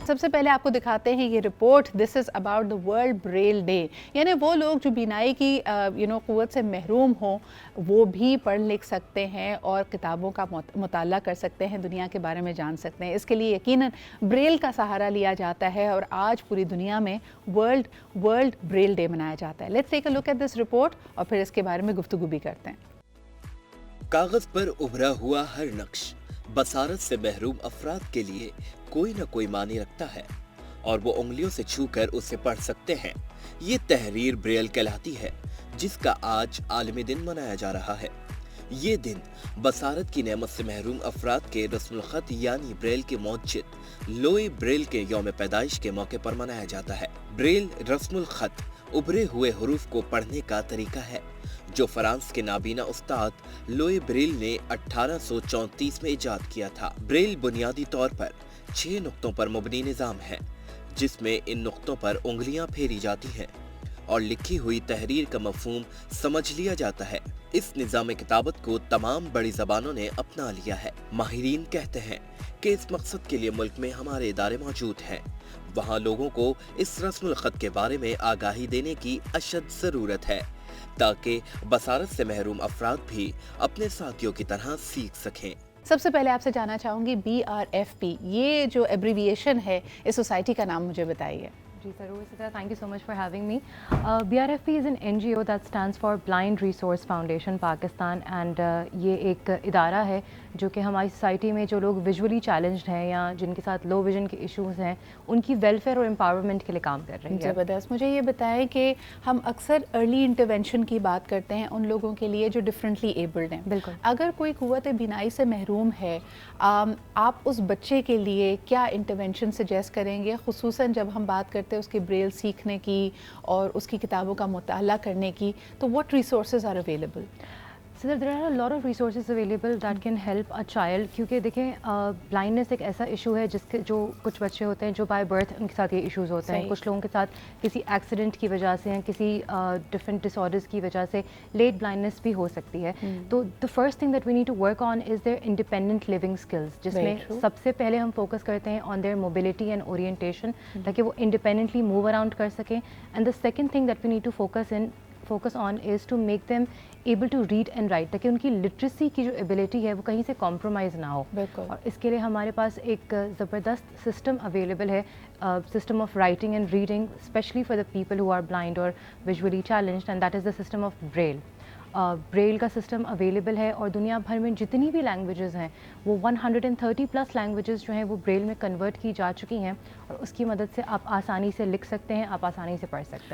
سب سے پہلے آپ کو دکھاتے ہیں یہ report. This is about the world Braille day. یعنی وہ لوگ جو بینائی کی قوت سے محروم ہوں وہ بھی پڑھ لکھ سکتے ہیں اور کتابوں کا مطالعہ کر سکتے ہیں, دنیا کے بارے میں جان سکتے ہیں. اس کے لیے یقیناً بریل کا سہارا لیا جاتا ہے اور آج پوری دنیا میں ورلڈ بریل ڈے منایا جاتا ہے. Let's take a look at this report اور پھر اس کے بارے میں گفتگو بھی کرتے ہیں. کاغذ پر ابھرا ہوا ہر نقش بصارت سے محروم افراد کے لیے کوئی نہ کوئی معنی رکھتا ہے اور وہ انگلیوں سے چھو کر اسے پڑھ سکتے ہیں. یہ تحریر بریل کہلاتی ہے جس کا آج عالمی دن منایا جا رہا ہے. یہ دن بصارت کی نعمت سے محروم افراد کے رسم الخط یعنی بریل کے موجد لوئی بریل کے یوم پیدائش کے موقع پر منایا جاتا ہے. بریل رسم الخط ابھرے ہوئے حروف کو پڑھنے کا طریقہ ہے جو فرانس کے نابینا استاد لوئی بریل نے 1834 میں ایجاد کیا تھا. بریل بنیادی طور پر 6 نقطوں پر مبنی نظام ہے جس میں ان نقطوں پر انگلیاں پھیری جاتی ہیں اور لکھی ہوئی تحریر کا مفہوم سمجھ لیا جاتا ہے. اس نظام کتابت کو تمام بڑی زبانوں نے اپنا لیا ہے. ماہرین کہتے ہیں کہ اس مقصد کے لیے ملک میں ہمارے ادارے موجود ہیں. وہاں لوگوں کو اس رسم الخط کے بارے میں آگاہی دینے کی اشد ضرورت ہے تاکہ بصارت سے محروم افراد بھی اپنے ساتھیوں کی طرح سیکھ سکیں. سب سے پہلے آپ سے جاننا چاہوں گی BRFP یہ جو ایبریویشن ہے اس سوسائٹی کا نام مجھے بتائیے. جی ضرور Sita, thank you so much for having me. BRFP is an NGO that stands for blind resource foundation Pakistan and یہ ایک ادارہ ہے جو کہ ہماری سوسائٹی میں جو لوگ ویژولی چیلنجڈ ہیں یا جن کے ساتھ لو ویژن کے ایشوز ہیں ان کی ویلفیئر اور امپاورمنٹ کے لیے کام کر رہی ہے. زبردست. مجھے یہ بتائیں کہ ہم اکثر ارلی انٹرونشن کی بات کرتے ہیں ان لوگوں کے لیے جو ڈفرینٹلی ایبلڈ ہیں. بالکل. اگر کوئی قوت بینائی سے محروم ہے آپ اس بچے کے لیے کیا انٹرونشن سجیسٹ کریں گے, خصوصاً جب ہم بات کرتے ہیں اس کی بریل سیکھنے کی اور اس کی کتابوں کا مطالعہ کرنے کی, تو what resources are available? So there are a lot of resources available that can help a child. کیونکہ دیکھیں بلائنڈنس ایک ایسا ایشو ہے جس کے جو کچھ بچے ہوتے ہیں جو بائی برتھ ان کے ساتھ یہ ایشوز ہوتے ہیں. کچھ لوگوں کے ساتھ کسی ایکسیڈنٹ کی وجہ سے یا کسی ڈفرینٹ ڈس آرڈرز کی وجہ سے لیٹ بلائنڈنس بھی ہو سکتی ہے. تو the first thing that we need to work on is their independent living skills, جس میں سب سے پہلے ہم فوکس کرتے ہیں on their mobility and orientation تاکہ وہ independently move around کر سکیں. And the second thing that we need to focus on is to make them able to read and write تاکہ ان کی لٹریسی کی جو ایبلٹی ہے وہ کہیں سے کمپرومائز نہ ہو. اور اس کے لیے ہمارے پاس ایک زبردست سسٹم اویلیبل ہے, system of writing and reading especially for the people who are blind اور visually challenged, and that is the system of Braille. Braille کا سسٹم اویلیبل ہے اور دنیا بھر میں جتنی بھی لینگویجز ہیں وہ 130+ لینگویجز جو ہیں وہ بریل میں کنورٹ کی جا چکی ہیں اور اس کی مدد سے آپ آسانی سے لکھ سکتے ہیں, آپ آسانی سے پڑھ سکتے ہیں.